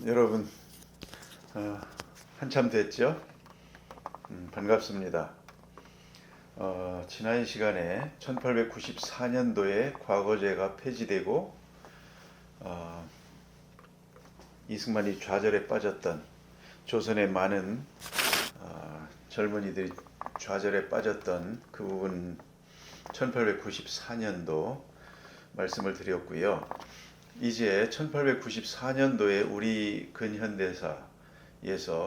여러분, 한참 됐죠? 반갑습니다. 지난 시간에 1894년도에 과거제가 폐지되고 이승만이 좌절에 빠졌던, 조선의 많은 젊은이들이 좌절에 빠졌던 그 부분 1894년도 말씀을 드렸고요. 이제 1894년도에 우리 근현대사에서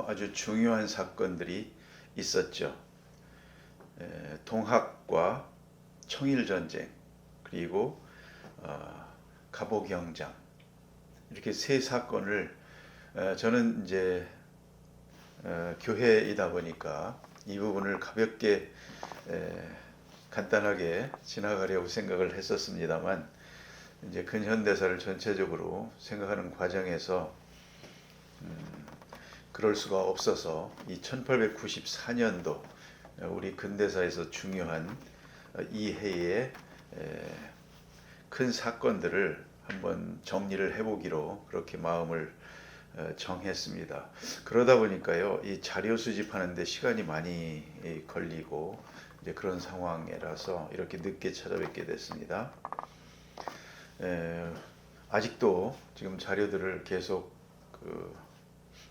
아주 중요한 사건들이 있었죠. 동학과 청일전쟁, 그리고 갑오경장, 이렇게 세 사건을 저는 이제 교회이다 보니까 이 부분을 가볍게 간단하게 지나가려고 생각을 했었습니다만, 이제 근현대사를 전체적으로 생각하는 과정에서 그럴 수가 없어서 이 1894년도 우리 근대사에서 중요한 이 해의 큰 사건들을 한번 정리를 해보기로 그렇게 마음을 정했습니다. 그러다 보니까요, 이 자료 수집하는데 시간이 많이 걸리고 이제 그런 상황이라서 이렇게 늦게 찾아뵙게 됐습니다. 아직도 지금 자료들을 계속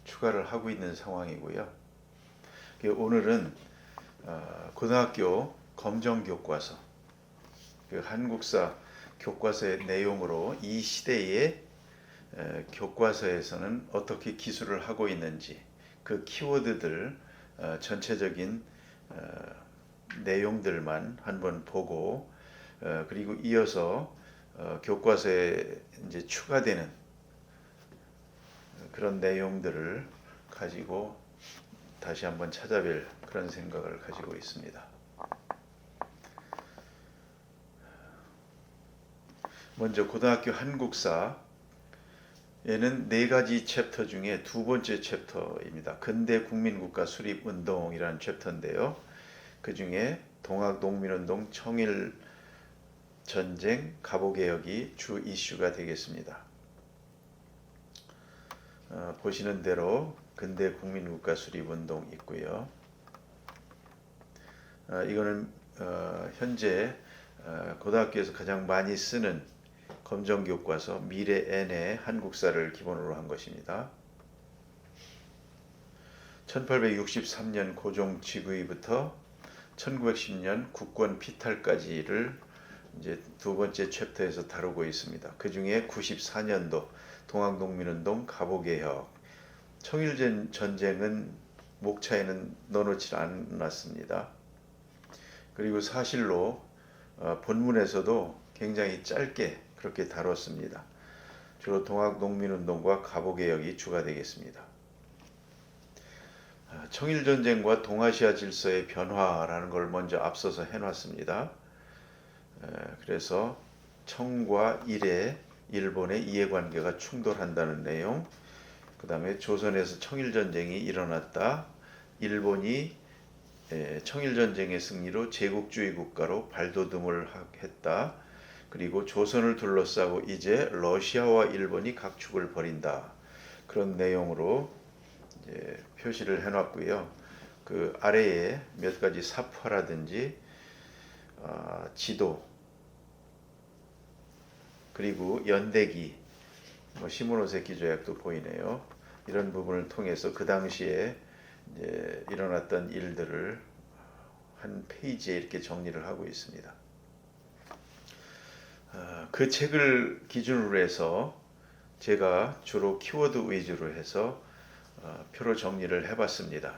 추가를 하고 있는 상황이고요. 오늘은 고등학교 검정교과서, 한국사 교과서의 내용으로 이 시대의 교과서에서는 어떻게 기술을 하고 있는지, 그 키워드들 전체적인 내용들만 한번 보고, 그리고 이어서 교과서에 이제 추가되는 그런 내용들을 가지고 다시 한번 찾아뵐 그런 생각을 가지고 있습니다. 먼저 고등학교 한국사에는 4가지 챕터 중에 두 번째 챕터입니다. 근대 국민국가 수립 운동이라는 챕터인데요. 그 중에 동학 농민운동, 청일 전쟁, 갑오개혁이 주 이슈가 되겠습니다. 보시는 대로 근대 국민국가 수립운동 있고요. 이거는 현재 고등학교에서 가장 많이 쓰는 검정교과서 미래N의 한국사를 기본으로 한 것입니다. 1863년 고종 즉위부터 1910년 국권 피탈까지를 이제 두 번째 챕터에서 다루고 있습니다. 그 중에 94년도 동학농민운동, 갑오개혁, 청일전쟁은 목차에는 넣어놓지 않았습니다. 그리고 사실로 본문에서도 굉장히 짧게 그렇게 다뤘습니다. 주로 동학농민운동과 갑오개혁이 주가 되겠습니다. 청일전쟁과 동아시아 질서의 변화라는 걸 먼저 앞서서 해놨습니다. 그래서 청과 일의 일본의 이해관계가 충돌한다는 내용, 그 다음에 조선에서 청일전쟁이 일어났다, 일본이 청일전쟁의 승리로 제국주의 국가로 발돋움을 했다, 그리고 조선을 둘러싸고 이제 러시아와 일본이 각축을 벌인다, 그런 내용으로 이제 표시를 해놨고요. 그 아래에 몇 가지 사파라든지 지도, 그리고 연대기, 시모노세키 조약도 보이네요. 이런 부분을 통해서 그 당시에 이제 일어났던 일들을 한 페이지에 이렇게 정리를 하고 있습니다. 그 책을 기준으로 해서 제가 주로 키워드 위주로 해서 표로 정리를 해봤습니다.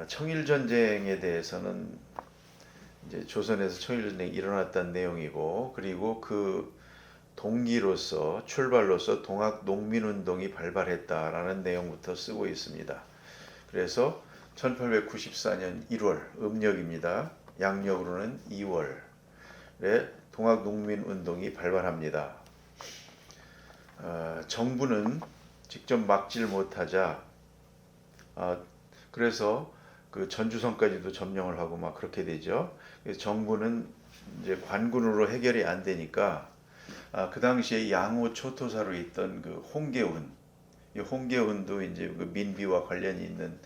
청일전쟁에 대해서는 이제 조선에서 청일전쟁이 일어났다는 내용이고, 그리고 그 동기로서 출발로서 동학농민운동이 발발했다라는 내용부터 쓰고 있습니다. 그래서 1894년 1월, 음력입니다. 양력으로는 2월에 동학농민운동이 발발합니다. 정부는 직접 막질 못하자 그래서 그 전주성까지도 점령을 하고 막 그렇게 되죠. 그래서 정부는 이제 관군으로 해결이 안 되니까 그 당시에 양호 초토사로 있던 그 홍계훈, 이 홍계훈도 이제 그 민비와 관련이 있는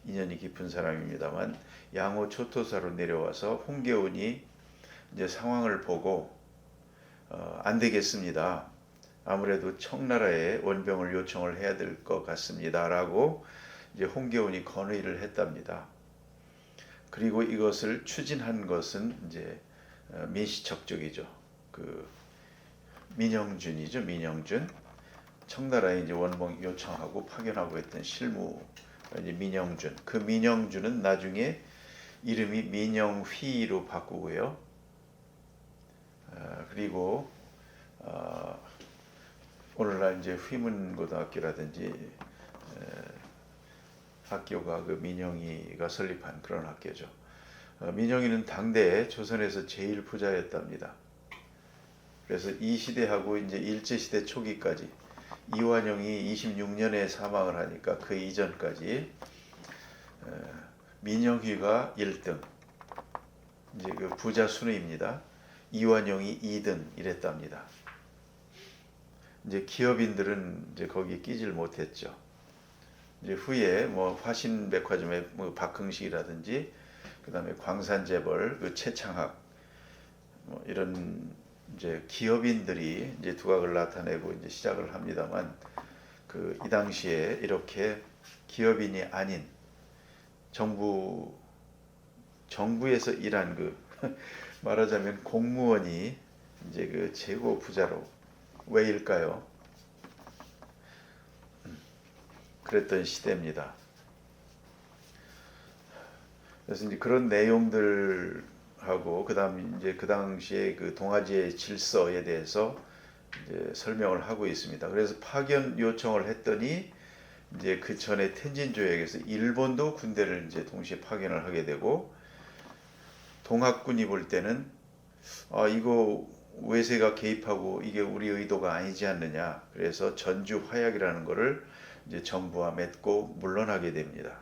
인연이 깊은 사람입니다만 양호 초토사로 내려와서 홍계훈이 이제 상황을 보고 안 되겠습니다. 아무래도 청나라에 원병을 요청을 해야 될 것 같습니다라고 이제 홍계훈이 건의를 했답니다. 그리고 이것을 추진한 것은 이제 민시척족이죠. 그 민영준이죠. 민영준. 청나라에 이제 원봉 요청하고 파견하고 했던 실무 이제 민영준. 그 민영준은 나중에 이름이 민영휘로 바꾸고요. 그리고 오늘날 이제 휘문고등학교라든지 학교가 그 민영이가 설립한 그런 학교죠. 민영이는 당대에 조선에서 제일 부자였답니다. 그래서 이 시대하고 이제 일제시대 초기까지 이완용이 26년에 사망을 하니까 그 이전까지 민영휘가 1등, 이제 그 부자 순위입니다. 이완용이 2등 이랬답니다. 이제 기업인들은 이제 거기에 끼질 못했죠. 이제 후에 뭐 화신백화점의 뭐 박흥식이라든지 그다음에 광산재벌, 그 최창학 뭐 이런 이제 기업인들이 이제 두각을 나타내고 이제 시작을 합니다만 그 이 당시에 이렇게 기업인이 아닌 정부에서 일한 그 말하자면 공무원이 이제 그 최고 부자로 왜일까요? 그랬던 시대입니다. 그래서 이제 그런 내용들하고 그다음 이제 그 당시에 그 동아지의 질서에 대해서 이제 설명을 하고 있습니다. 그래서 파견 요청을 했더니 이제 그 전에 텐진 조약에서 일본도 군대를 이제 동시에 파견을 하게 되고 동학군이 볼 때는 이거 외세가 개입하고 이게 우리 의도가 아니지 않느냐. 그래서 전주 화약이라는 것을 이제 정부와 맺고 물러나게 됩니다.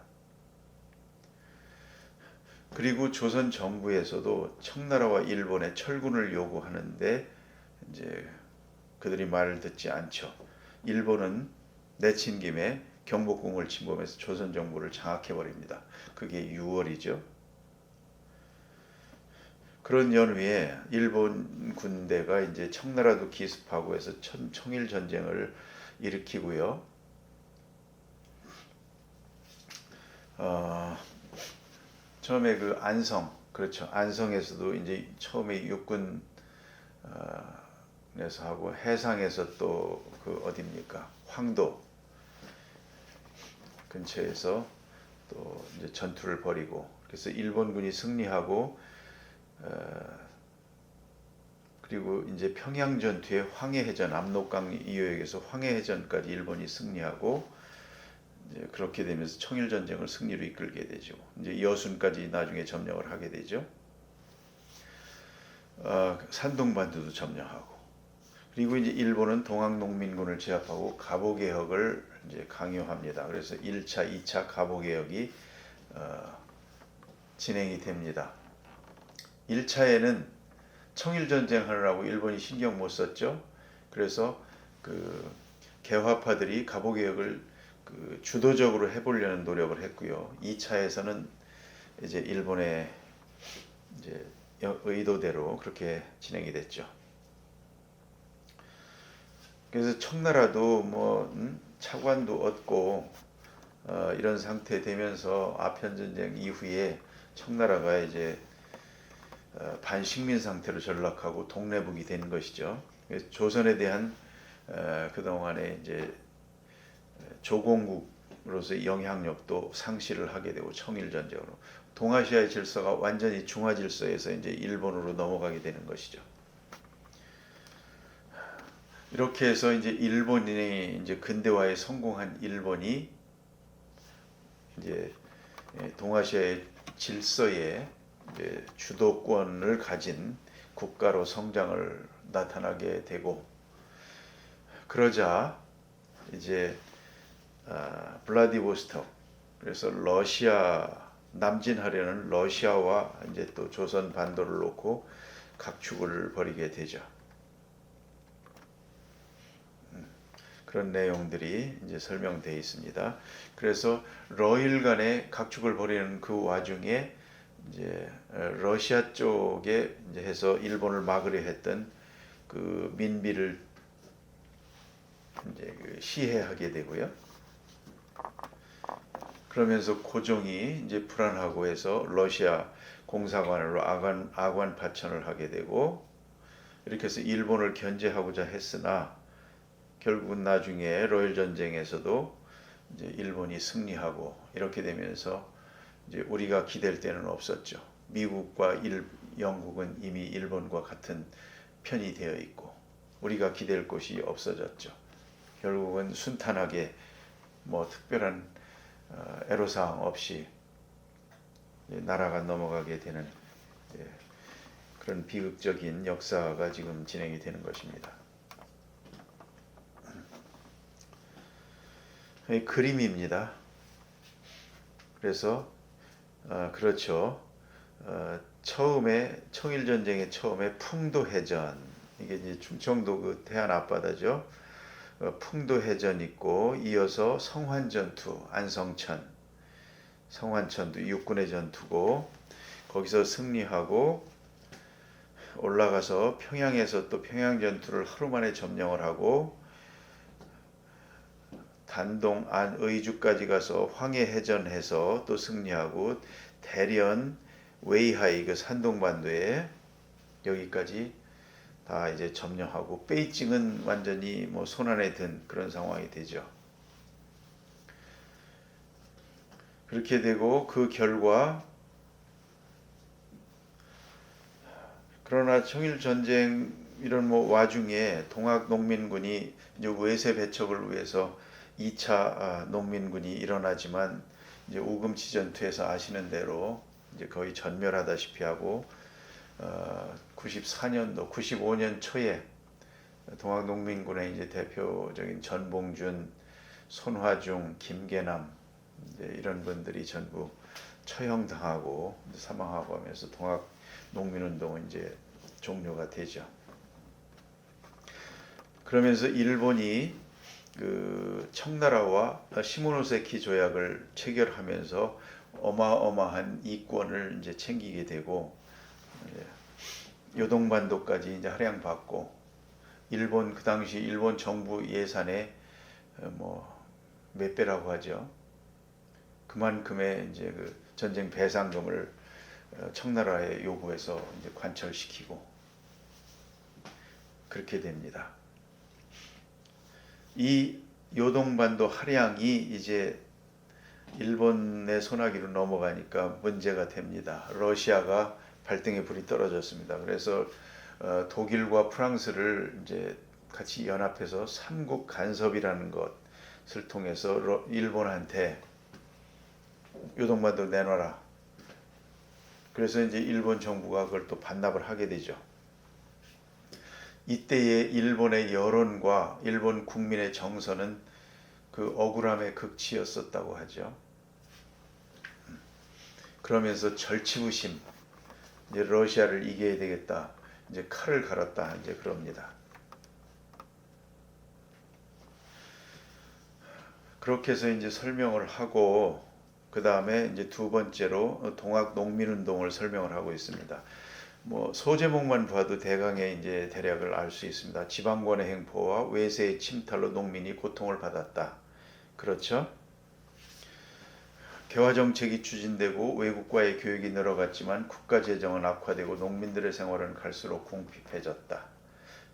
그리고 조선 정부에서도 청나라와 일본의 철군을 요구하는데 이제 그들이 말을 듣지 않죠. 일본은 내친 김에 경복궁을 침범해서 조선 정부를 장악해 버립니다. 그게 6월이죠. 그런 연후에 일본 군대가 이제 청나라도 기습하고 해서 청일 전쟁을 일으키고요. 처음에 그 안성, 그렇죠. 안성에서도 이제 처음에 육군에서 하고 해상에서 또 그 어디입니까? 황도 근처에서 또 이제 전투를 벌이고 그래서 일본군이 승리하고 그리고 이제 평양 전투에 황해해전 압록강 이후에서 황해해전까지 일본이 승리하고 이제 그렇게 되면서 청일 전쟁을 승리로 이끌게 되죠. 이제 여순까지 나중에 점령을 하게 되죠. 산동반도도 점령하고 그리고 이제 일본은 동학농민군을 제압하고 갑오개혁을 이제 강요합니다. 그래서 1차, 2차 갑오개혁이 진행이 됩니다. 1차에는 청일전쟁 하느라고 일본이 신경 못 썼죠. 그래서 그 개화파들이 갑오개혁을 그 주도적으로 해보려는 노력을 했고요. 2차에서는 이제 일본의 이제 의도대로 그렇게 진행이 됐죠. 그래서 청나라도 뭐 차관도 얻고 이런 상태 되면서 아편전쟁 이후에 청나라가 이제 반식민 상태로 전락하고 독내북이 된 것이죠. 그래서 조선에 대한 그동안에 이제 조공국으로서 영향력도 상실을 하게 되고 청일전쟁으로 동아시아의 질서가 완전히 중화 질서에서 이제 일본으로 넘어가게 되는 것이죠. 이렇게 해서 이제 일본이 이제 근대화에 성공한 일본이 이제 동아시아의 질서에 이제 주도권을 가진 국가로 성장을 나타나게 되고 그러자 이제 블라디보스톡 그래서 러시아 남진하려는 러시아와 이제 또 조선 반도를 놓고 각축을 벌이게 되죠. 그런 내용들이 이제 설명되어 있습니다. 그래서 러일 간의 각축을 벌이는 그 와중에 이제 러시아 쪽에 이제 해서 일본을 막으려 했던 그 민비를 이제 그 시해하게 되고요. 그러면서 고종이 이제 불안하고 해서 러시아 공사관으로 아관 파천을 하게 되고, 이렇게 해서 일본을 견제하고자 했으나 결국은 나중에 러일 전쟁에서도 이제 일본이 승리하고, 이렇게 되면서 이제 우리가 기댈 데는 없었죠. 미국과 영국은 이미 일본과 같은 편이 되어 있고 우리가 기댈 곳이 없어졌죠. 결국은 순탄하게 뭐 특별한 애로사항 없이 나라가 넘어가게 되는 그런 비극적인 역사가 지금 진행이 되는 것입니다. 그림입니다. 그래서 그렇죠. 처음에 청일전쟁의 처음에 풍도해전, 이게 이제 충청도 그 태안 앞바다죠. 풍도해전 있고, 이어서 성환전투, 성환천도 육군의 전투고, 거기서 승리하고 올라가서 평양에서 또 평양전투를 하루 만에 점령을 하고, 단동 안의주까지 가서 황해해전해서 또 승리하고, 대련 웨이하이 그 산동반도에 여기까지 다 이제 점령하고, 베이징은 완전히 뭐 손안에 든 그런 상황이 되죠. 그렇게 되고 그 결과, 그러나 청일 전쟁 이런 뭐 와중에 동학 농민군이 이제 외세 배척을 위해서 2차 농민군이 일어나지만, 이제 우금치 전투에서 아시는 대로 이제 거의 전멸하다시피 하고, 94년도 95년 초에 동학 농민군의 이제 대표적인 전봉준, 손화중, 김계남 이제 이런 분들이 전부 처형당하고 사망하고 하면서 동학 농민운동은 이제 종료가 되죠. 그러면서 일본이 그 청나라와 시모노세키 조약을 체결하면서 어마어마한 이권을 이제 챙기게 되고, 요동반도까지 이제 할양받고, 일본 그 당시 일본 정부 예산의 뭐 몇 배라고 하죠. 그만큼의 이제 그 전쟁 배상금을 청나라에 요구해서 이제 관철시키고 그렇게 됩니다. 이 요동반도 할양이 이제 일본의 손아귀로 넘어가니까 문제가 됩니다. 러시아가 발등에 불이 떨어졌습니다. 그래서 독일과 프랑스를 이제 같이 연합해서 삼국 간섭이라는 것을 통해서 일본한테 요동반도 내놔라. 그래서 이제 일본 정부가 그걸 또 반납을 하게 되죠. 이때의 일본의 여론과 일본 국민의 정서는 그 억울함의 극치였었다고 하죠. 그러면서 절치부심, 이제 러시아를 이겨야 되겠다, 이제 칼을 갈았다, 이제 그럽니다. 그렇게 해서 이제 설명을 하고, 그 다음에 이제 두 번째로 동학 농민운동을 설명을 하고 있습니다. 뭐 소제목만 봐도 대강의 이제 대략을 알 수 있습니다. 지방권의 행포와 외세의 침탈로 농민이 고통을 받았다. 그렇죠? 개화 정책이 추진되고 외국과의 교육이 늘어갔지만 국가 재정은 악화되고 농민들의 생활은 갈수록 궁핍해졌다.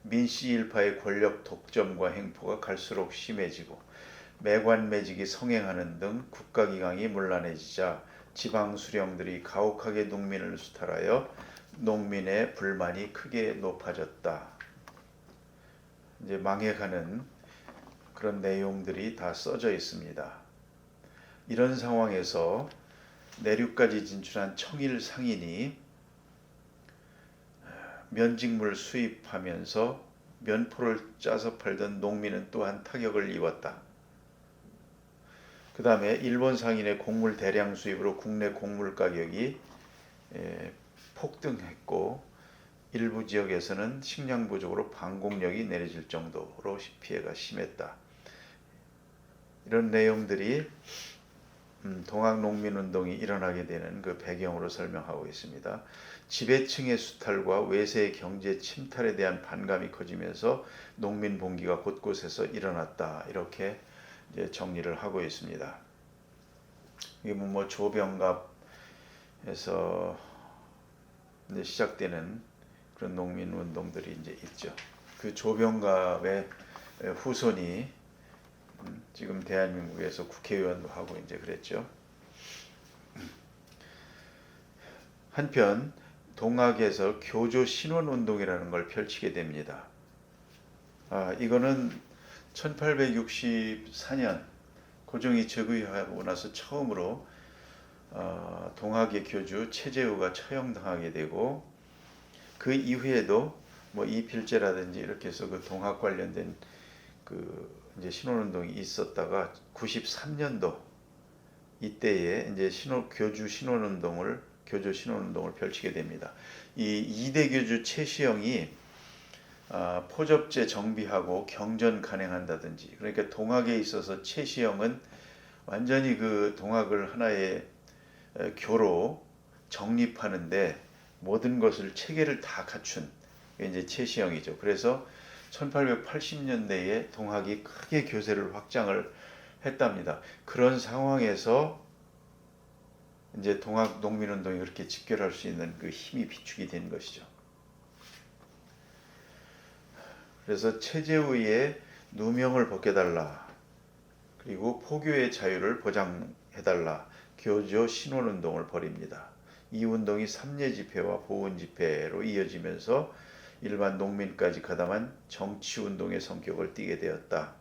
민씨 일파의 권력 독점과 행포가 갈수록 심해지고 매관매직이 성행하는 등 국가기강이 문란해지자 지방 수령들이 가혹하게 농민을 수탈하여 농민의 불만이 크게 높아졌다. 이제 망해가는 그런 내용들이 다 써져 있습니다. 이런 상황에서 내륙까지 진출한 청일 상인이 면직물 수입하면서 면포를 짜서 팔던 농민은 또한 타격을 입었다. 그 다음에 일본 상인의 곡물 대량 수입으로 국내 곡물 가격이 폭등했고, 일부 지역에서는 식량 부족으로 방공력이 내려질 정도로 피해가 심했다. 이런 내용들이 동학농민운동이 일어나게 되는 그 배경으로 설명하고 있습니다. 지배층의 수탈과 외세의 경제 침탈에 대한 반감이 커지면서 농민 봉기가 곳곳에서 일어났다. 이렇게 이제 정리를 하고 있습니다. 이게 뭐 조병갑에서 이제 시작되는 그런 농민운동들이 이제 있죠. 그 조병갑의 후손이 지금 대한민국에서 국회의원도 하고 이제 그랬죠. 한편 동학에서 교조 신원운동이라는 걸 펼치게 됩니다. 이거는 1864년 고종이 즉위하고 나서 처음으로 동학의 교주 최재우가 처형당하게 되고, 그 이후에도 뭐 이필제라든지 이렇게 해서 그 동학 관련된 그 이제 신원운동이 있었다가 93년도 이때에 이제 교주 신원운동을 펼치게 됩니다. 이 이대 교주 최시영이 포접제 정비하고 경전 간행한다든지, 그러니까 동학에 있어서 최시영은 완전히 그 동학을 하나의 교로 정립하는데 모든 것을 체계를 다 갖춘 게 이제 최시영이죠. 그래서 1880년대에 동학이 크게 교세를 확장을 했답니다. 그런 상황에서 이제 동학 농민운동이 그렇게 집결할 수 있는 그 힘이 비축이 된 것이죠. 그래서 최재우의 누명을 벗겨달라, 그리고 포교의 자유를 보장해달라, 교조 신원운동을 벌입니다. 이 운동이 삼례 집회와 보훈 집회로 이어지면서 일반 농민까지 가담한 정치운동의 성격을 띠게 되었다.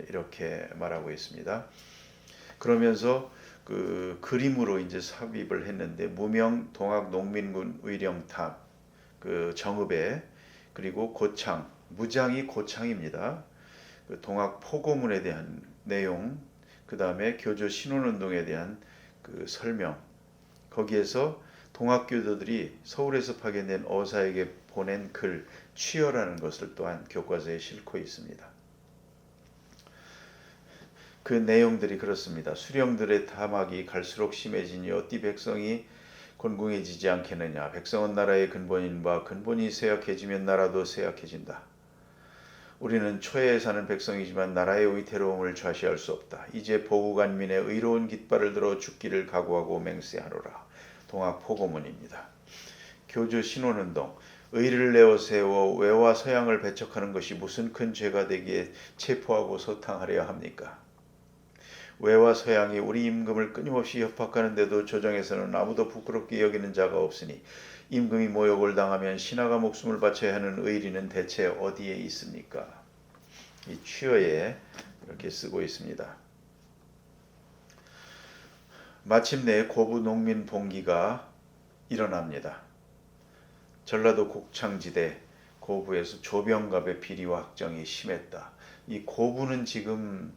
이렇게 말하고 있습니다. 그러면서 그 그림으로 이제 삽입을 했는데, 무명 동학 농민군 의령탑, 그 정읍에, 그리고 고창, 무장이 고창입니다. 그 동학 포고문에 대한 내용, 그 다음에 교조 신원운동에 대한 그 설명, 거기에서 동학교도들이 서울에서 파견된 어사에게 보낸 글 취여라는 것을 또한 교과서에 싣고 있습니다. 그 내용들이 그렇습니다. 수령들의 탐악이 갈수록 심해지니 어찌 백성이 곤궁해지지 않겠느냐. 백성은 나라의 근본인 바 근본이 쇠약해지면 나라도 쇠약해진다. 우리는 초해에 사는 백성이지만 나라의 위태로움을 좌시할 수 없다. 이제 보국안민의 의로운 깃발을 들어 죽기를 각오하고 맹세하노라. 동학 포고문입니다. 교조 신원운동, 의를 내어 세워 외와 서양을 배척하는 것이 무슨 큰 죄가 되기에 체포하고 소탕하려 합니까? 외와 서양이 우리 임금을 끊임없이 협박하는데도 조정에서는 아무도 부끄럽게 여기는 자가 없으니 임금이 모욕을 당하면 신하가 목숨을 바쳐야 하는 의리는 대체 어디에 있습니까? 이 취어에 이렇게 쓰고 있습니다. 마침내 고부 농민 봉기가 일어납니다. 전라도 곡창지대 고부에서 조병갑의 비리와 학정이 심했다. 이 고부는 지금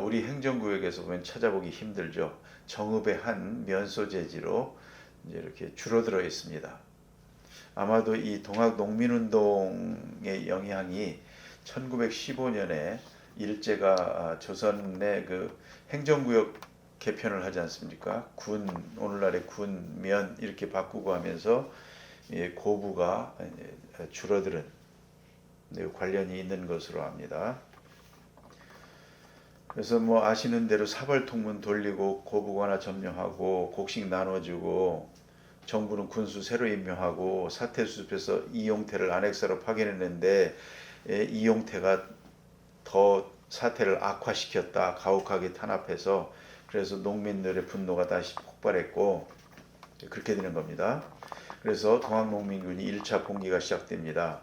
우리 행정구역에서 보면 찾아보기 힘들죠. 정읍의 한 면소재지로 이제 이렇게 줄어들어 있습니다. 아마도 이 동학 농민운동의 영향이 1915년에 일제가 조선의 그 행정구역 개편을 하지 않습니까? 군, 오늘날의 군, 면 이렇게 바꾸고 하면서 고부가 줄어드는 관련이 있는 것으로 압니다. 그래서 뭐 아시는 대로 사벌통문 돌리고 고부관아 점령하고 곡식 나눠주고, 정부는 군수 새로 임명하고, 사태수습해서 이용태를 안핵사로 파견했는데 이용태가 더 사태를 악화시켰다. 가혹하게 탄압해서. 그래서 농민들의 분노가 다시 폭발했고 그렇게 되는 겁니다. 그래서 동학농민군이 1차 봉기가 시작됩니다.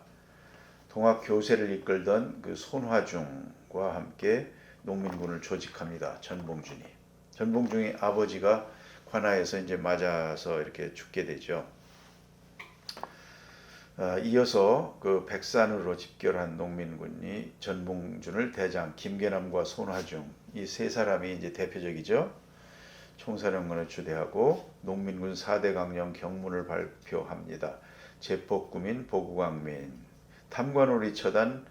동학 교세를 이끌던 그 손화중과 함께 농민군을 조직합니다. 전봉준이. 전봉준의 아버지가 관아에서 이제 맞아서 이렇게 죽게 되죠. 이어서 그 백산으로 집결한 농민군이 전봉준을 대장, 김계남과 손화중, 이 세 사람이 이제 대표적이죠. 총사령관을 주대하고 농민군 4대 강령 경문을 발표합니다. 제폭구민, 보국왕민, 탐관오리 처단이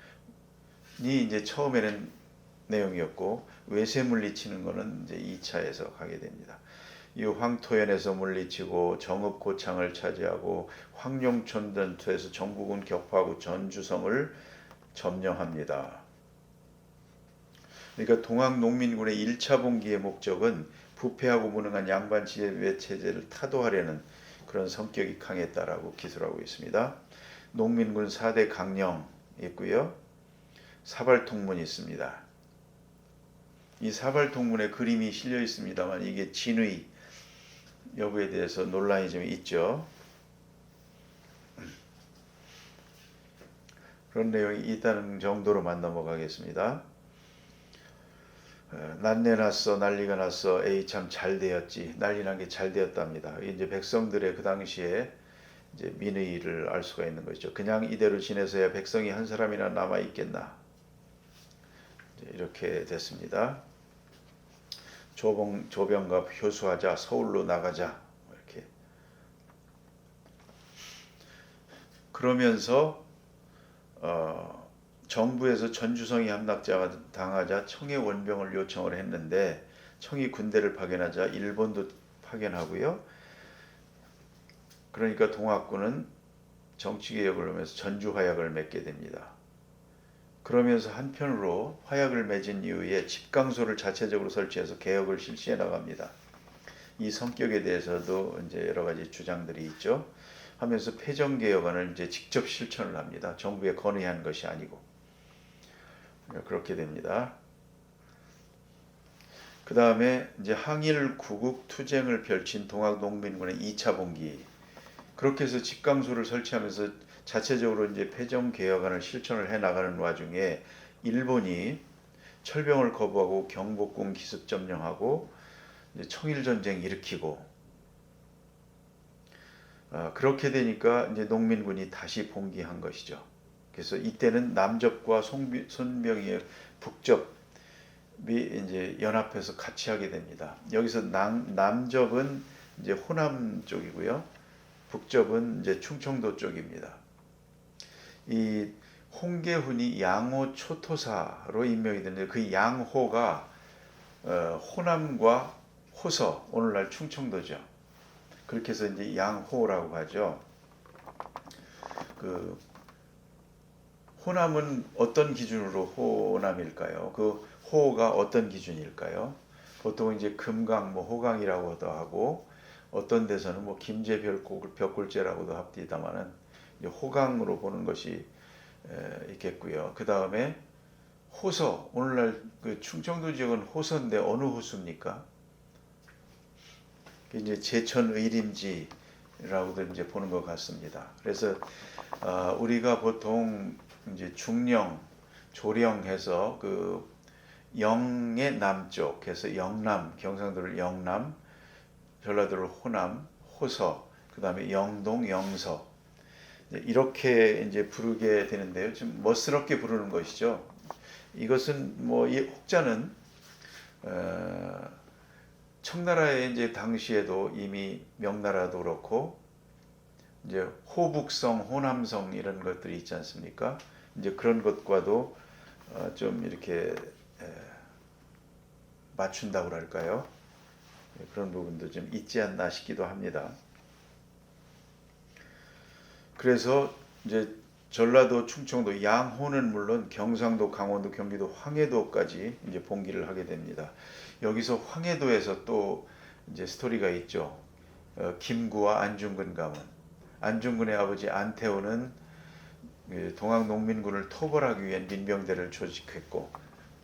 이제 처음에는 내용이었고, 외세 물리치는 거는 이제 2차에서 가게 됩니다. 이 황토현에서 물리치고 정읍 고창을 차지하고 황룡천 전투에서 전국은 격파하고 전주성을 점령합니다. 그러니까 동학농민군의 1차 봉기의 목적은 부패하고 무능한 양반 지배 체제를 타도하려는 그런 성격이 강했다라고 기술하고 있습니다. 농민군 4대 강령 있고요. 사발통문이 있습니다. 이 사발통문에 그림이 실려 있습니다만 이게 진의 여부에 대해서 논란이 좀 있죠. 그런 내용이 있다는 정도로만 넘어가겠습니다. 난내 났어, 난리가 났어, 에이 참 잘 되었지, 난리 난 게 잘 되었답니다. 이제 백성들의 그 당시에 이제 민의를 알 수가 있는 거죠. 그냥 이대로 지내서야 백성이 한 사람이나 남아 있겠나. 이렇게 됐습니다. 조병갑 효수하자, 서울로 나가자, 이렇게. 그러면서 정부에서 전주성이 함락자가 당하자 청해 원병을 요청을 했는데 청이 군대를 파견하자 일본도 파견하고요. 그러니까 동학군은 정치개혁을 하면서 전주화약을 맺게 됩니다. 그러면서 한편으로 화약을 맺은 이후에 집강소를 자체적으로 설치해서 개혁을 실시해 나갑니다. 이 성격에 대해서도 이제 여러 가지 주장들이 있죠. 하면서 폐정개혁안을 이제 직접 실천을 합니다. 정부에 건의한 것이 아니고. 그렇게 됩니다. 그 다음에 이제 항일 구국 투쟁을 펼친 동학농민군의 2차 봉기. 그렇게 해서 집강소를 설치하면서 자체적으로 이제 폐정개혁안을 실천을 해 나가는 와중에 일본이 철병을 거부하고 경복궁 기습 점령하고 이제 청일전쟁 일으키고 그렇게 되니까 이제 농민군이 다시 봉기한 것이죠. 그래서 이때는 남접과 손병희의 북접이 이제 연합해서 같이 하게 됩니다. 여기서 남접은 이제 호남 쪽이고요. 북접은 이제 충청도 쪽입니다. 이 홍계훈이 양호 초토사로 임명이 됐는데 그 양호가 호남과 호서, 오늘날 충청도죠. 그렇게 해서 이제 양호라고 하죠. 그 호남은 어떤 기준으로 호남일까요? 그 호가 어떤 기준일까요? 보통 이제 금강, 뭐 호강이라고도 하고 어떤 데서는 뭐 김제벽골제라고도 합디다마는 호강으로 보는 것이 있겠고요. 그 다음에 호서, 오늘날 그 충청도 지역은 호서인데 어느 호수입니까? 이제 제천 의림지라고도 이제 보는 것 같습니다. 그래서 우리가 보통 이제 중령, 조령해서 그 영의 남쪽, 해서 영남, 경상도를 영남, 전라도를 호남, 호서, 그 다음에 영동, 영서 이렇게 이제 부르게 되는데요. 좀 멋스럽게 부르는 것이죠. 이것은 뭐 이 혹자는 청나라에 이제 당시에도 이미 명나라도 그렇고 이제 호북성, 호남성 이런 것들이 있지 않습니까? 이제 그런 것과도 좀 이렇게 맞춘다고 할까요? 그런 부분도 좀 있지 않나 싶기도 합니다. 그래서 이제 전라도, 충청도, 양호는 물론 경상도, 강원도, 경기도, 황해도까지 이제 봉기를 하게 됩니다. 여기서 황해도에서 또 이제 스토리가 있죠. 김구와 안중근 가문. 안중근의 아버지 안태호는 동학농민군을 토벌하기 위한 민병대를 조직했고,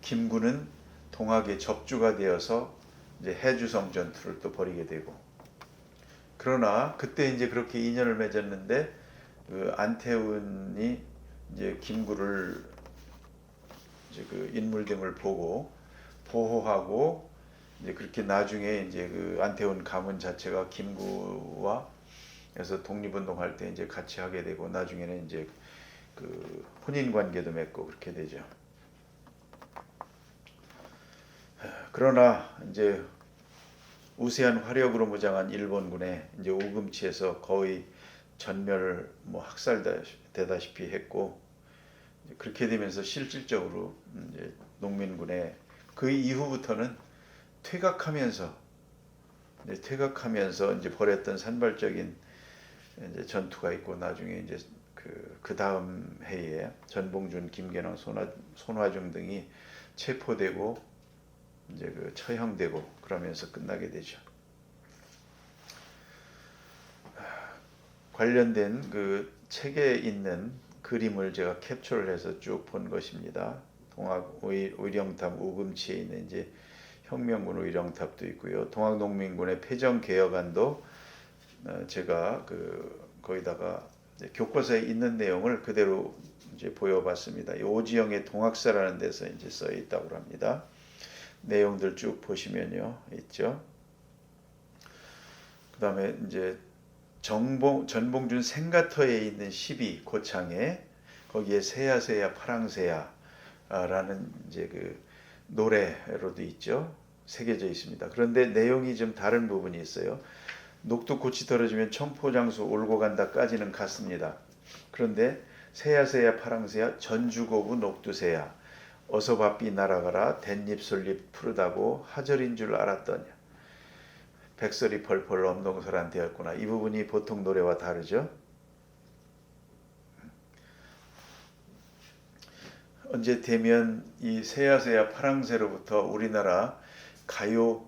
김구는 동학의 접주가 되어서 이제 해주성 전투를 또 벌이게 되고. 그러나 그때 이제 그렇게 인연을 맺었는데 그 안태훈이 이제 김구를 이제 그 인물 등을 보고 보호하고 이제 그렇게 나중에 이제 그 안태훈 가문 자체가 김구와 그래서 독립운동할 때 이제 같이 하게 되고 나중에는 이제 그 혼인 관계도 맺고 그렇게 되죠. 그러나 이제 우세한 화력으로 무장한 일본군에 이제 오금치에서 거의 전멸을 뭐 학살되다시피 했고 그렇게 되면서 실질적으로 이제 농민군의 그 이후부터는 퇴각하면서 이제 벌였던 산발적인 이제 전투가 있고, 나중에 이제 그 다음 해에 전봉준, 김계랑, 손화중 등이 체포되고 이제 그 처형되고 그러면서 끝나게 되죠. 관련된 그 책에 있는 그림을 제가 캡처를 해서 쭉 본 것입니다. 동학 의령탑 우금치에 있는 이제 혁명군 의령탑도 있고요. 동학농민군의 패전개혁안도 제가 거기다가 교과서에 있는 내용을 그대로 이제 보여봤습니다. 오지영의 동학사라는 데서 이제 써 있다고 합니다. 내용들 쭉 보시면요, 있죠. 그 다음에 이제 전봉준 생가터에 있는 시비 고창에 거기에 새야새야 파랑새야라는 이제 그 노래로도 있죠. 새겨져 있습니다. 그런데 내용이 좀 다른 부분이 있어요. 녹두꽃이 떨어지면 청포장수 올고 간다까지는 같습니다. 그런데 새야새야 파랑새야 전주고부 녹두새야 어서 바삐 날아가라 댄잎 솔잎 푸르다고 하절인 줄 알았더냐 백설이 펄펄 엄동설한 되었구나. 이 부분이 보통 노래와 다르죠. 언제 되면 이 새야새야 파랑새로부터 우리나라 가요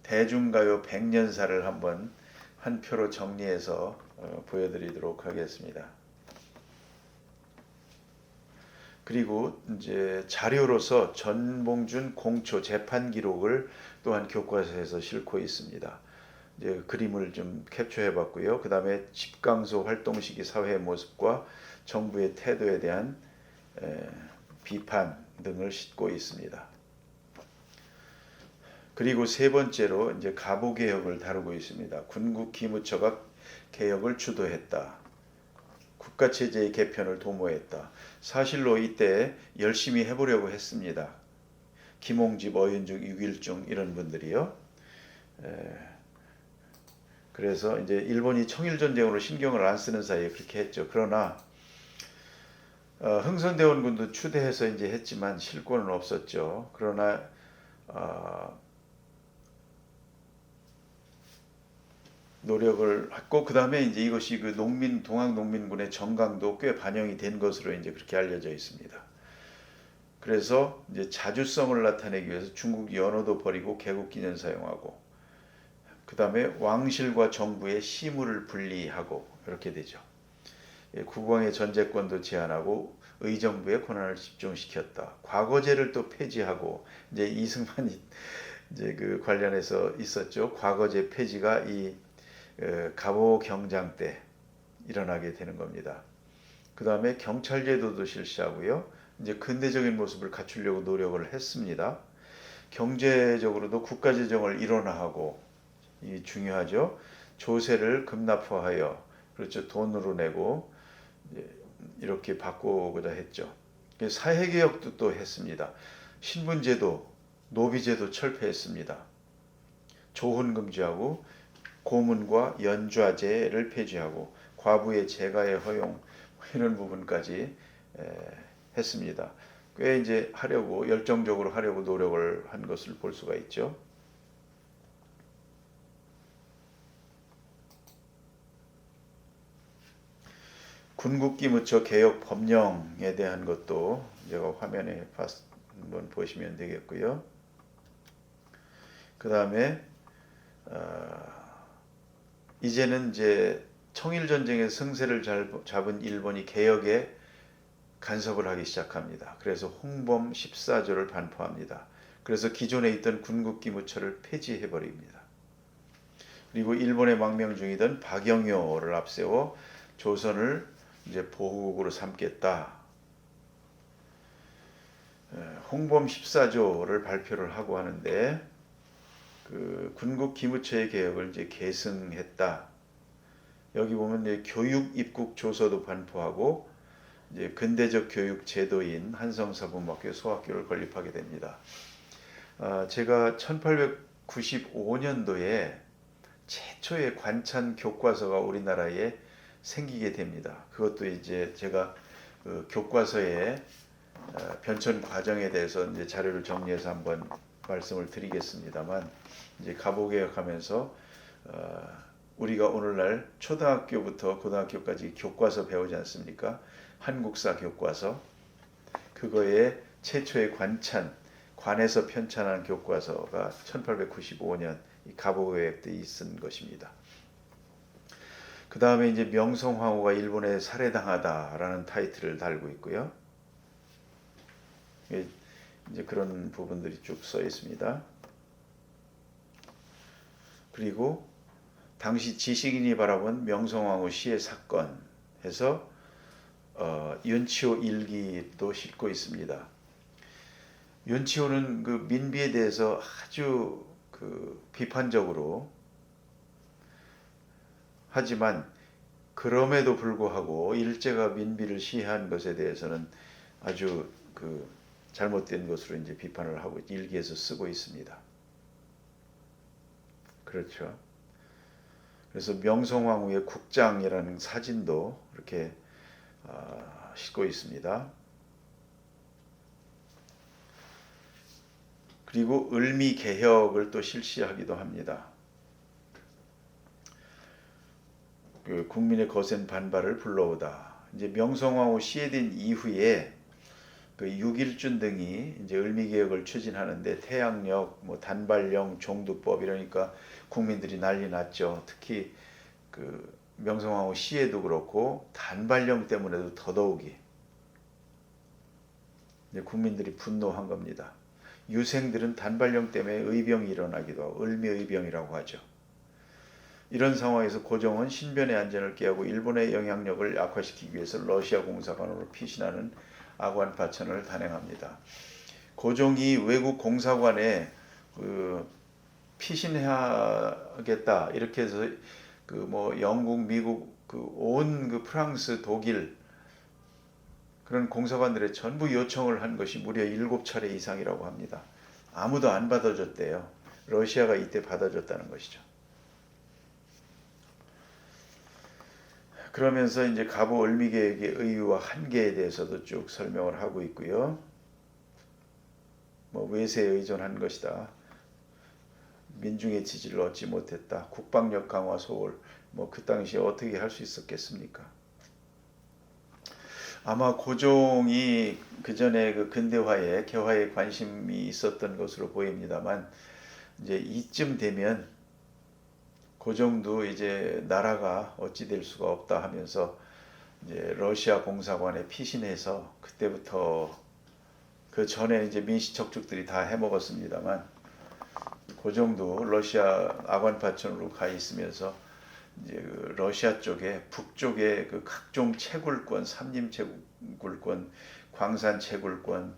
대중가요 100년사를 한번 한 표로 정리해서 보여드리도록 하겠습니다. 그리고 이제 자료로서 전봉준 공초 재판 기록을 또한 교과서에서 싣고 있습니다. 이제 그림을 좀 캡처해봤고요. 그 다음에 집강소 활동 시기 사회의 모습과 정부의 태도에 대한 비판 등을 싣고 있습니다. 그리고 세 번째로 이제 가보개혁을 다루고 있습니다. 군국기무처가 개혁을 주도했다. 국가체제의 개편을 도모했다. 사실로 이때 열심히 해보려고 했습니다. 김홍집, 어윤중, 유길중 이런 분들이요. 그래서 이제 일본이 청일전쟁으로 신경을 안 쓰는 사이에 그렇게 했죠. 그러나 흥선대원군도 추대해서 이제 했지만 실권은 없었죠. 그러나 노력을 했고, 그 다음에 이제 이것이 그 동학농민군의 정강도 꽤 반영이 된 것으로 이제 그렇게 알려져 있습니다. 그래서 이제 자주성을 나타내기 위해서 중국 연어도 버리고 개국기념 사용하고, 그 다음에 왕실과 정부의 시무를 분리하고 이렇게 되죠. 국왕의 전제권도 제한하고 의정부의 권한을 집중시켰다. 과거제를 또 폐지하고, 이제 이승만이 이제 그 관련해서 있었죠. 과거제 폐지가 이 갑오경장 때 일어나게 되는 겁니다. 그 다음에 경찰제도도 실시하고요. 이제 근대적인 모습을 갖추려고 노력을 했습니다. 경제적으로도 국가재정을 일원화하고, 이 중요하죠. 조세를 급납화하여, 그렇죠, 돈으로 내고 이렇게 바꾸고자 했죠. 사회개혁도 또 했습니다. 신분제도, 노비제도 철폐했습니다. 조혼 금지하고 고문과 연좌제를 폐지하고 과부의 재가의 허용 이런 부분까지 했습니다. 꽤 이제 열정적으로 하려고 노력을 한 것을 볼 수가 있죠. 군국기무처 개혁 법령에 대한 것도 제가 화면에 한번 보시면 되겠고요. 그 다음에 이제는 이제 청일전쟁의 승세를 잡은 일본이 개혁에 간섭을 하기 시작합니다. 그래서 홍범 14조를 반포합니다. 그래서 기존에 있던 군국기무처를 폐지해버립니다. 그리고 일본의 망명 중이던 박영효를 앞세워 조선을 이제 보호국으로 삼겠다. 홍범 14조를 발표를 하고 하는데, 그 군국 기무처의 개혁을 이제 계승했다. 여기 보면 이제 교육 입국 조서도 반포하고, 이제 근대적 교육 제도인 한성사범학교 소학교를 건립하게 됩니다. 제가 1895년도에 최초의 관찬 교과서가 우리나라에 생기게 됩니다. 그것도 이제 제가 그 교과서의 변천 과정에 대해서 이제 자료를 정리해서 한번 말씀을 드리겠습니다만, 이제 가보개혁하면서 우리가 오늘날 초등학교부터 고등학교까지 교과서 배우지 않습니까? 한국사 교과서. 그거에 최초의 관에서 편찬한 교과서가 1895년 이 가보개혁 때 쓴 것입니다. 그 다음에 이제 명성황후가 일본에 살해당하다라는 타이틀을 달고 있고요. 이제 그런 부분들이 쭉 써 있습니다. 그리고 당시 지식인이 바라본 명성황후 시해 사건 해서 윤치호 일기도 싣고 있습니다. 윤치호는 그 민비에 대해서 아주 비판적으로, 하지만 그럼에도 불구하고 일제가 민비를 시해한 것에 대해서는 아주 잘못된 것으로 이제 비판을 하고 일기에서 쓰고 있습니다. 그렇죠. 그래서 명성황후의 국장이라는 사진도 이렇게 싣고 있습니다. 그리고 을미 개혁을 또 실시하기도 합니다. 국민의 거센 반발을 불러오다. 이제 명성황후 시해된 이후에 6.1준 등이 이제 을미 개혁을 추진하는데 태양력, 단발령, 종두법 이러니까 국민들이 난리 났죠. 특히 명성황후 시해도 그렇고 단발령 때문에도 더더욱이 이제 국민들이 분노한 겁니다. 유생들은 단발령 때문에 의병이 일어나기도 하고 을미의병이라고 하죠. 이런 상황에서 고종은 신변의 안전을 깨하고 일본의 영향력을 약화시키기 위해서 러시아 공사관으로 피신하는 아관 파천을 단행합니다. 고종이 외국 공사관에 피신해야겠다 이렇게 해서 영국, 미국, 온 프랑스, 독일 그런 공사관들의 전부 요청을 한 것이 무려 7차례 이상이라고 합니다. 아무도 안 받아줬대요. 러시아가 이때 받아줬다는 것이죠. 그러면서 이제 가보 을미개혁의 의의와 한계에 대해서도 쭉 설명을 하고 있고요. 외세에 의존한 것이다. 민중의 지지를 얻지 못했다. 국방력 강화 소홀. 그 당시에 어떻게 할 수 있었겠습니까? 아마 고종이 그 전에 근대화에 개화에 관심이 있었던 것으로 보입니다만, 이제 이쯤 되면 고종도 이제 나라가 어찌 될 수가 없다 하면서 이제 러시아 공사관에 피신해서, 그때부터 그 전에 이제 민시척죽들이 다 해먹었습니다만 고종도 러시아 아관파천으로 가 있으면서 이제 러시아 쪽에 북쪽에 각종 채굴권, 삼림 채굴권, 광산 채굴권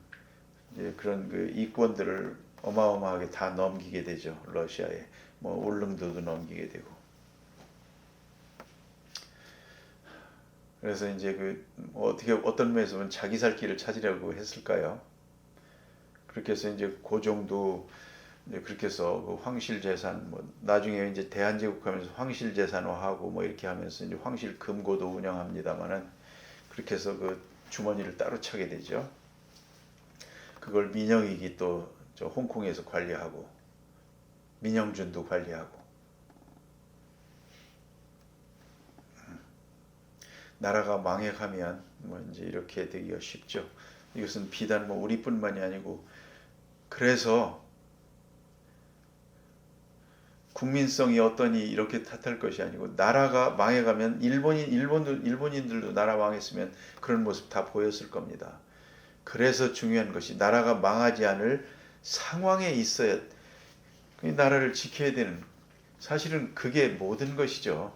이제 그런 이권들을 어마어마하게 다 넘기게 되죠. 러시아에 울릉도도 넘기게 되고. 그래서 이제 어떤 면에서 보면 자기 살 길을 찾으려고 했을까요? 그렇게 해서 이제 고종도 이제 그렇게 해서 황실재산 나중에 이제 대한제국하면서 황실재산화하고 이렇게 하면서 이제 황실금고도 운영합니다만은, 그렇게 해서 주머니를 따로 차게 되죠. 그걸 민영익이 또 홍콩에서 관리하고 민영준도 관리하고. 나라가 망해가면 이제 이렇게 되기가 쉽죠. 이것은 비단 우리뿐만이 아니고, 그래서 국민성이 어떠니 이렇게 탓할 것이 아니고, 나라가 망해가면 일본인들도 나라 망했으면 그런 모습 다 보였을 겁니다. 그래서 중요한 것이 나라가 망하지 않을 상황에 있어야 나라를 지켜야 되는, 사실은 그게 모든 것이죠.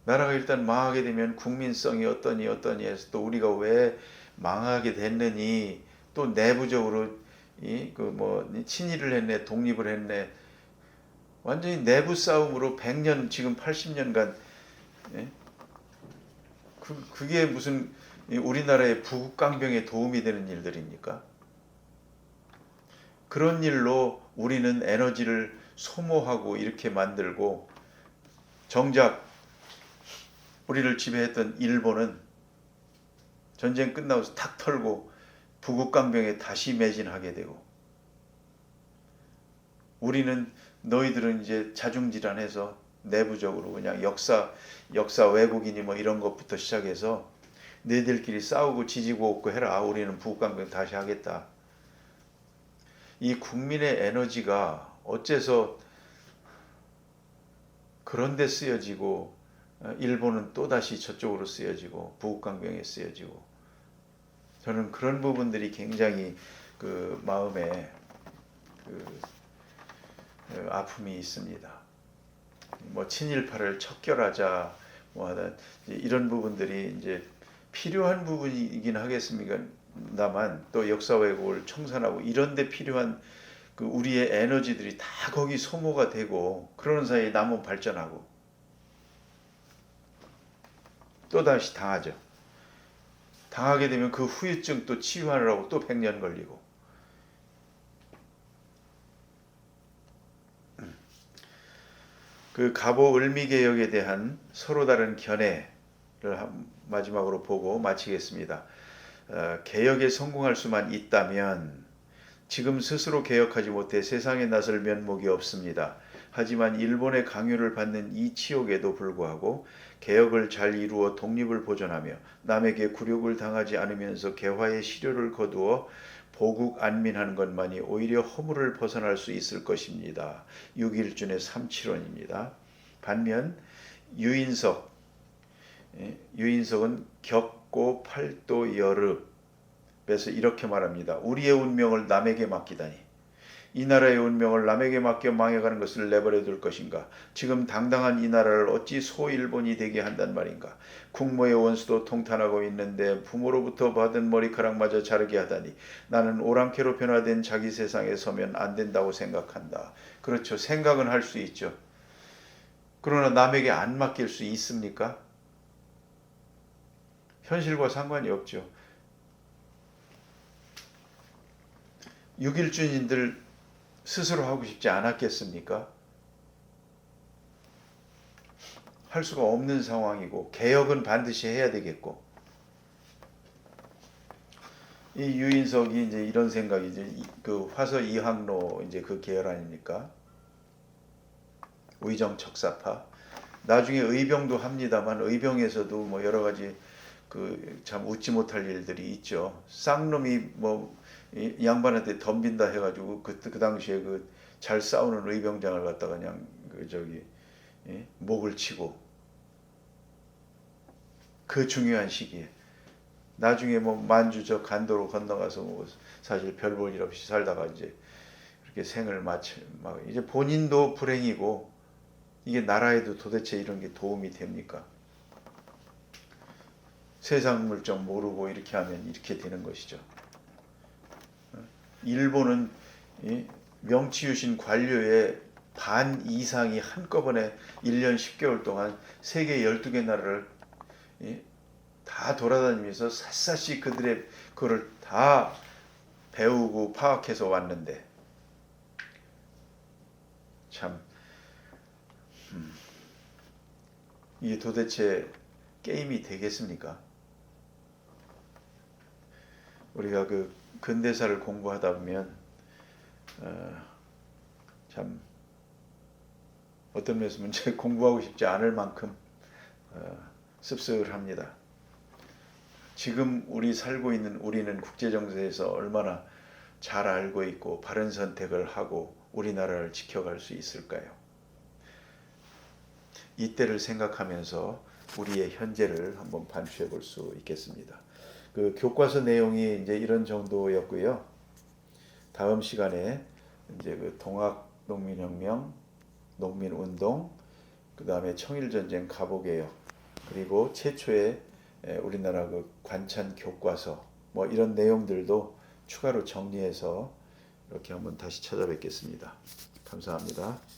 나라가 일단 망하게 되면 국민성이 어떠니 해서 또 우리가 왜 망하게 됐느니, 또 내부적으로 친일을 했네, 독립을 했네, 완전히 내부 싸움으로 100년, 지금 80년간, 그게 무슨 우리나라의 부국강병에 도움이 되는 일들입니까? 그런 일로 우리는 에너지를 소모하고 이렇게 만들고, 정작 우리를 지배했던 일본은 전쟁 끝나고 탁 털고 부국강병에 다시 매진하게 되고, 우리는 너희들은 이제 자중질환해서 내부적으로 그냥 역사 왜곡이니 뭐 이런 것부터 시작해서 너희들끼리 싸우고 지지고 얻고 해라. 우리는 부국강병 다시 하겠다. 이 국민의 에너지가 어째서 그런 데 쓰여지고, 일본은 또다시 저쪽으로 쓰여지고 부국강병에 쓰여지고, 저는 그런 부분들이 굉장히 그 마음에 그 아픔이 있습니다. 뭐 친일파를 척결하자 뭐 하다 이런 부분들이 이제 필요한 부분이긴 하겠습니다만, 또 역사 왜곡을 청산하고 이런 데 필요한 그 우리의 에너지들이 다 거기 소모가 되고, 그러는 사이에 남은 발전하고 또다시 당하죠. 당하게 되면 그 후유증 또 치유하느라고 또 100년 걸리고. 그 갑오 을미개혁에 대한 서로 다른 견해를 마지막으로 보고 마치겠습니다. 개혁에 성공할 수만 있다면 지금 스스로 개혁하지 못해 세상에 나설 면목이 없습니다. 하지만 일본의 강요를 받는 이 치욕에도 불구하고 개혁을 잘 이루어 독립을 보존하며 남에게 굴욕을 당하지 않으면서 개화의 시료를 거두어 보국 안민하는 것만이 오히려 허물을 벗어날 수 있을 것입니다. 6.1준의 3.7원입니다. 반면 유인석은 격고 팔도 열읍에서 이렇게 말합니다. 우리의 운명을 남에게 맡기다니. 이 나라의 운명을 남에게 맡겨 망해가는 것을 내버려 둘 것인가? 지금 당당한 이 나라를 어찌 소일본이 되게 한단 말인가? 국모의 원수도 통탄하고 있는데 부모로부터 받은 머리카락마저 자르게 하다니. 나는 오랑캐로 변화된 자기 세상에 서면 안 된다고 생각한다. 그렇죠. 생각은 할 수 있죠. 그러나 남에게 안 맡길 수 있습니까? 현실과 상관이 없죠. 6.1준인들 스스로 하고 싶지 않았겠습니까? 할 수가 없는 상황이고, 개혁은 반드시 해야 되겠고, 이 유인석이 이제 이런 생각이지, 그 화서 이항로 이제 그 계열 아닙니까? 의정척사파. 나중에 의병도 합니다만, 의병에서도 뭐 여러 가지 그 참 웃지 못할 일들이 있죠. 쌍놈이 뭐 양반한테 덤빈다 해가지고 그 당시에 그 잘 싸우는 의병장을 갖다가 그냥 그 저기 목을 치고, 그 중요한 시기에 나중에 뭐 만주저 간도로 건너가서 뭐 사실 별 볼 일 없이 살다가 이제 그렇게 생을 마치 막 이제 본인도 불행이고, 이게 나라에도 도대체 이런 게 도움이 됩니까? 세상 물정 모르고 이렇게 하면 이렇게 되는 것이죠. 일본은 명치유신 관료의 반 이상이 한꺼번에 1년 10개월 동안 세계 12개 나라를 다 돌아다니면서 샅샅이 그들의 그걸 다 배우고 파악해서 왔는데, 참 이게 도대체 게임이 되겠습니까? 우리가 그 근대사를 공부하다 보면 참 어떤 면에서는 공부하고 싶지 않을 만큼 씁쓸합니다. 지금 우리 살고 있는 우리는 국제정세에서 얼마나 잘 알고 있고 바른 선택을 하고 우리나라를 지켜갈 수 있을까요? 이때를 생각하면서 우리의 현재를 한번 반추해 볼 수 있겠습니다. 그 교과서 내용이 이제 이런 정도였고요. 다음 시간에 이제 그 동학 농민혁명, 농민운동, 그 다음에 청일전쟁 갑오개혁, 그리고 최초의 우리나라 그 관찬 교과서 뭐 이런 내용들도 추가로 정리해서 이렇게 한번 다시 찾아뵙겠습니다. 감사합니다.